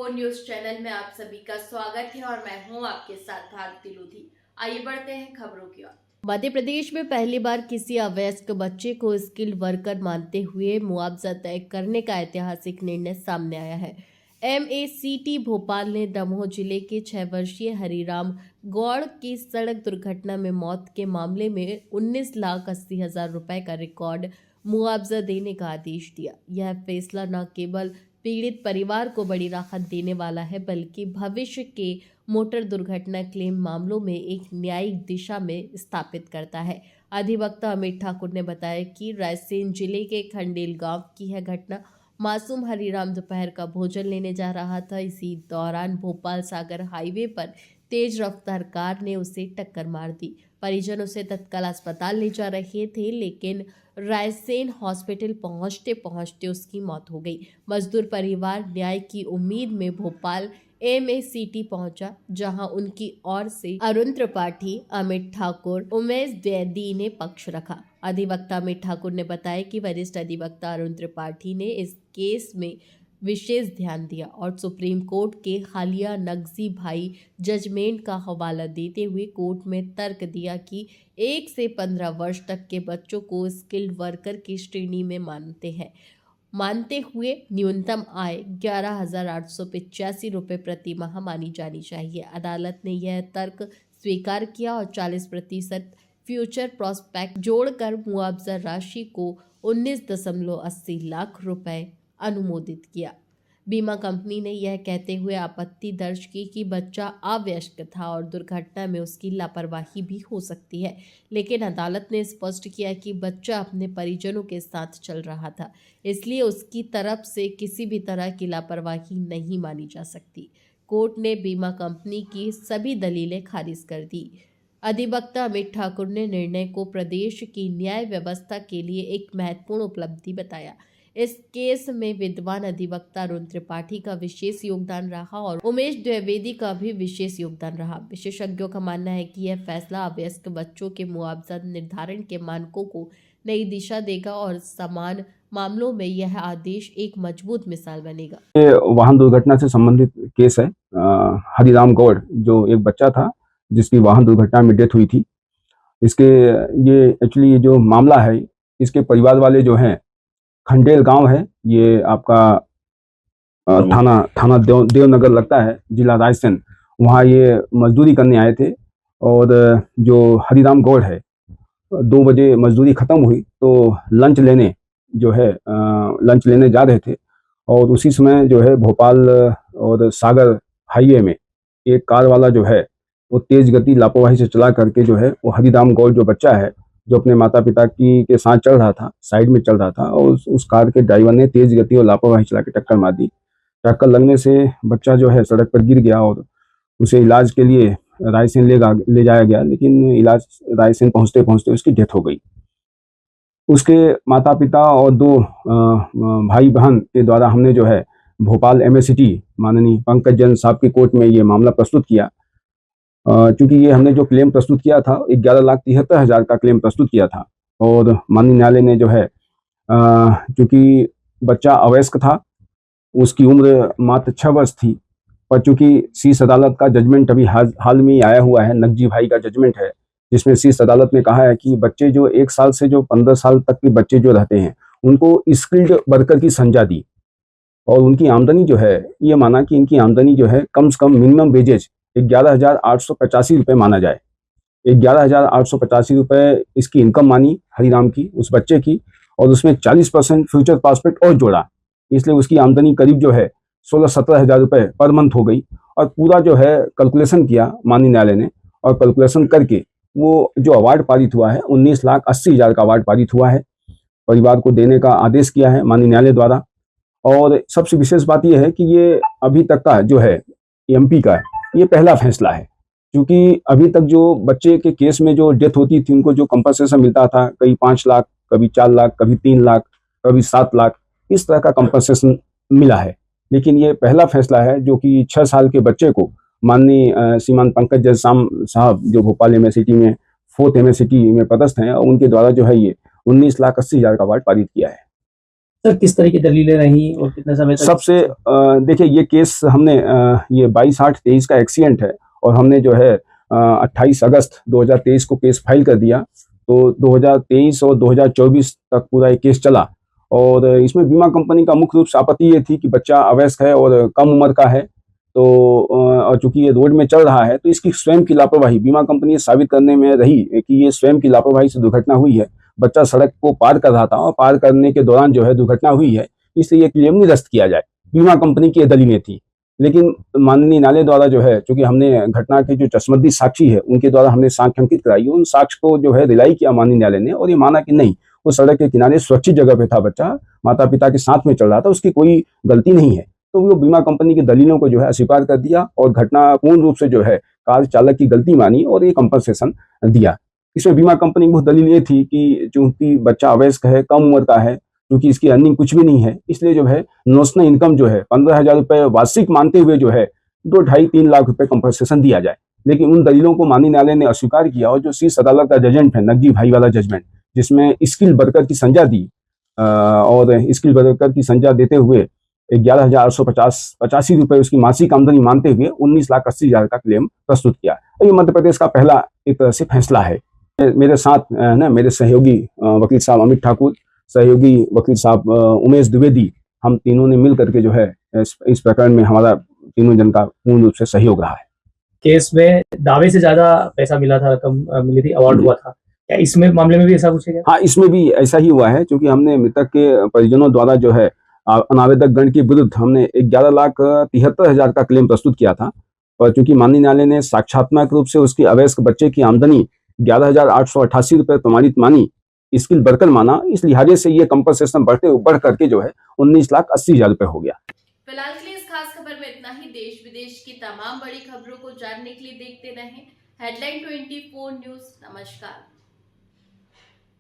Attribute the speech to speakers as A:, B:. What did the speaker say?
A: Four news channel में आप सभी का स्वागत है और मैं हूं आपके साथ भारती लोधी। आइए बढ़ते हैं खबरों की ओर। मध्य प्रदेश में पहली बार किसी अवयस्क बच्चे को स्किल्ड वर्कर मानते हुए मुआवजा तय करने का ऐतिहासिक निर्णय सामने आया है। MACT भोपाल ने दमोह जिले के 6 वर्षीय हरिराम गौड़ की सड़क दुर्घटना में मौत के मामले में 19,80,000 रुपए का रिकॉर्ड मुआवजा देने का आदेश दिया। यह फैसला न केवल पीड़ित परिवार को बड़ी राहत देने वाला है, बल्कि भविष्य के मोटर दुर्घटना क्लेम मामलों में एक न्यायिक दिशा में स्थापित करता है। अधिवक्ता अमित ठाकुर ने बताया कि रायसेन जिले के खंडेल गांव की है घटना। मासूम हरिराम दोपहर का भोजन लेने जा रहा था। इसी दौरान भोपाल सागर हाईवे पर तेज रफ्तार कार ने उसे टक्कर मार दी। परिजन उसे तत्काल अस्पताल ले जा रहे थे, लेकिन रायसेन हॉस्पिटल पहुंचते पहुंचते उसकी मौत हो गई। मजदूर परिवार न्याय की उम्मीद में भोपाल MACT पहुंचा, जहां उनकी ओर से अरुण त्रिपाठी, अमित ठाकुर, उमेश द्विवेदी ने पक्ष रखा। अधिवक्ता अमित ठाकुर ने बताया कि वरिष्ठ अधिवक्ता अरुण त्रिपाठी ने इस केस में विशेष ध्यान दिया और सुप्रीम कोर्ट के हालिया नगजी भाई जजमेंट का हवाला देते हुए कोर्ट में तर्क दिया कि 1 से 15 वर्ष तक के बच्चों को स्किल्ड वर्कर की श्रेणी में मानते हुए न्यूनतम आय 11,885 रुपये प्रति माह मानी जानी चाहिए। अदालत ने यह तर्क स्वीकार किया और 40% फ्यूचर प्रोस्पेक्ट जोड़कर मुआवजा राशि को 19.80 लाख रुपए अनुमोदित किया। बीमा कंपनी ने यह कहते हुए आपत्ति दर्ज की कि बच्चा अवयस्क था और दुर्घटना में उसकी लापरवाही भी हो सकती है, लेकिन अदालत ने स्पष्ट किया कि बच्चा अपने परिजनों के साथ चल रहा था, इसलिए उसकी तरफ से किसी भी तरह की लापरवाही नहीं मानी जा सकती। कोर्ट ने बीमा कंपनी की सभी दलीलें खारिज कर दी। अधिवक्ता अमित ठाकुर ने निर्णय को प्रदेश की न्याय व्यवस्था के लिए एक महत्वपूर्ण उपलब्धि बताया। इस केस में विद्वान अधिवक्ता अरुण त्रिपाठी का विशेष योगदान रहा और उमेश द्विवेदी का भी विशेष योगदान रहा। विशेषज्ञों का मानना है कि यह फैसला अवयस्क बच्चों के मुआवजा निर्धारण के मानकों को नई दिशा देगा और समान मामलों में यह आदेश एक मजबूत मिसाल बनेगा।
B: ये वाहन दुर्घटना से संबंधित केस है। हरिराम गौड़ जो एक बच्चा था जिसकी वाहन दुर्घटना में डेथ हुई थी, इसके ये एक्चुअली जो मामला है, इसके परिवार वाले जो हैं, खंडेल गांव है, ये आपका थाना देवनगर लगता है, जिला रायसेन। वहाँ ये मजदूरी करने आए थे और जो हरिराम गौड़ है, 2 बजे मजदूरी खत्म हुई तो लंच लेने जा रहे थे और उसी समय जो है भोपाल और सागर हाईवे में एक कार वाला जो है वो तेज गति लापरवाही से चला करके जो है वो हरिराम गौड़ जो बच्चा है, जो अपने माता पिता के साथ चल रहा था, साइड में चल रहा था, और उस कार के ड्राइवर ने तेज गति और लापरवाही चला के टक्कर मार दी। टक्कर लगने से बच्चा जो है सड़क पर गिर गया और उसे इलाज के लिए रायसेन ले जाया गया, लेकिन इलाज रायसेन पहुंचते पहुंचते उसकी डेथ हो गई। उसके माता पिता और 2 भाई बहन के द्वारा हमने जो है भोपाल MACT माननीय पंकज जैन साहब की कोर्ट में ये मामला प्रस्तुत किया। चूंकि ये हमने जो क्लेम प्रस्तुत किया था 11,73,000 का क्लेम प्रस्तुत किया था और माननीय न्यायालय ने जो है चूंकि बच्चा अवयस्क था, उसकी उम्र मात्र 6 वर्ष थी, पर चूंकि शीर्ष अदालत का जजमेंट अभी हाल में ही आया हुआ है, नगजी भाई का जजमेंट है, जिसमें शीर्ष अदालत ने कहा है कि बच्चे जो 1 साल से जो 15 साल तक के बच्चे जो रहते हैं उनको स्किल्ड वर्कर की संज्ञा दी और उनकी आमदनी जो है, ये माना कि इनकी आमदनी जो है कम से कम मिनिमम वेजेज 11,885 रुपये माना जाए। 11,885 रुपये इसकी इनकम मानी हरिराम की, उस बच्चे की, और उसमें 40% फ्यूचर प्रॉस्पेक्ट और जोड़ा, इसलिए उसकी आमदनी करीब जो है 16-17 हज़ार रुपये पर मंथ हो गई। और पूरा जो है कैलकुलेशन किया माननीय न्यायालय ने, और कैलकुलेशन करके वो जो अवार्ड पारित हुआ है 19,80,000 का अवार्ड पारित हुआ है, परिवार को देने का आदेश किया है माननीय न्यायालय द्वारा। और सबसे विशेष बात यह है कि ये अभी तक का जो है MP का ये पहला फैसला है, क्योंकि अभी तक जो बच्चे के केस में जो डेथ होती थी उनको जो कंपनसेशन मिलता था, कभी 5 लाख, कभी 4 लाख, कभी 3 लाख, कभी 7 लाख, इस तरह का कंपनसेशन मिला है। लेकिन ये पहला फैसला है जो कि 6 साल के बच्चे को माननीय श्रीमान पंकज जैन साहब जो भोपाल MACT में 4th MACT में पदस्थ हैं, उनके द्वारा जो है ये 19,80,000 का अवार्ड पारित किया है।
C: सर किस तरह की दलीलें रही और कितने समय तक?
B: सबसे देखिए ये केस हमने ये 22/8/23 का एक्सीडेंट है और हमने जो है 28 अगस्त 2023 को केस फाइल कर दिया। तो 2023 और 2024 तक पूरा ये केस चला और इसमें बीमा कंपनी का मुख्य रूप से आपत्ति ये थी कि बच्चा अवयस्क है और कम उम्र का है। तो और चूंकि ये रोड में चल रहा है तो इसकी स्वयं की लापरवाही बीमा कंपनी ये साबित करने में रही कि ये स्वयं की लापरवाही से दुर्घटना हुई है। बच्चा सड़क को पार कर रहा था और पार करने के दौरान जो है दुर्घटना हुई है, इसलिए ये क्लेम निरस्त किया जाए। बीमा कंपनी की ये दलीलें थी। लेकिन माननीय न्यायालय द्वारा जो है, चूंकि हमने घटना के जो चश्मदीद साक्षी है उनके द्वारा हमने साक्ष्य अंकित कराई, उन साक्ष्य को जो है रिलाई किया माननीय न्यायालय ने और ये माना कि नहीं, वो सड़क के किनारे सुरक्षित जगह पे था बच्चा, माता पिता के साथ में चल रहा था, उसकी कोई गलती नहीं है। तो वो बीमा कंपनी की दलीलों को जो है अस्वीकार कर दिया और घटना पूर्ण रूप से जो है कार चालक की गलती मानी और ये कंपनसेशन दिया। इसमें बीमा कंपनी की दलील ये थी कि चूंकि बच्चा अवयस्क है, कम उम्र का है, क्योंकि इसकी अर्निंग कुछ भी नहीं है, इसलिए जो है नोशनल इनकम जो है 15,000 रुपए वार्षिक मानते हुए जो है 2 ढाई 3 लाख रुपए कंपनसेशन दिया जाए। लेकिन उन दलीलों को माननीय न्यायालय ने अस्वीकार किया और जो शीर्ष अदालत का जजमेंट है, नकजी भाई वाला जजमेंट, जिसमें स्किल वर्कर की संज्ञा दी और स्किल वर्कर की संज्ञा देते हुए 11,885 रुपए उसकी मासिक आमदनी मानते हुए 19,80,000 का क्लेम प्रस्तुत किया। ये मध्य प्रदेश का पहला एक तरह से फैसला है। मेरे साथ मेरे सहयोगी वकील साहब अमित ठाकुर, सहयोगी वकील साहब उमेश द्विवेदी, हम तीनों ने मिल करके जो है इस प्रकरण में हमारा तीनों जन का पूर्ण रूप से सहयोग रहा है।
C: केस में दावे से ज्यादा पैसा मिला था, रकम मिली थी, अवार्ड हुआ था, क्या इसमें मामले में भी ऐसा कुछ है क्या?
B: हाँ, इसमें भी ऐसा ही हुआ है, क्योंकि हमने मृतक के परिजनों द्वारा जो है अनावेदक गण के विरुद्ध हमने 11,73,000 का क्लेम प्रस्तुत किया था और चूंकि माननीय न्यायालय ने साक्षात्मक रूप से उसकी अवयस्क बच्चे की आमदनी 11,888 रुपए प्रमाणित मानी, स्किल वर्कर माना, इस लिहाजे से ये कंपनसेशन बढ़ करके जो है 19,80,000 रुपए हो गया।
A: फिलहाल के लिए इस खास खबर में इतना ही। देश विदेश की तमाम बड़ी खबरों को जानने के लिए देखते रहें हेडलाइन 24 न्यूज। नमस्कार।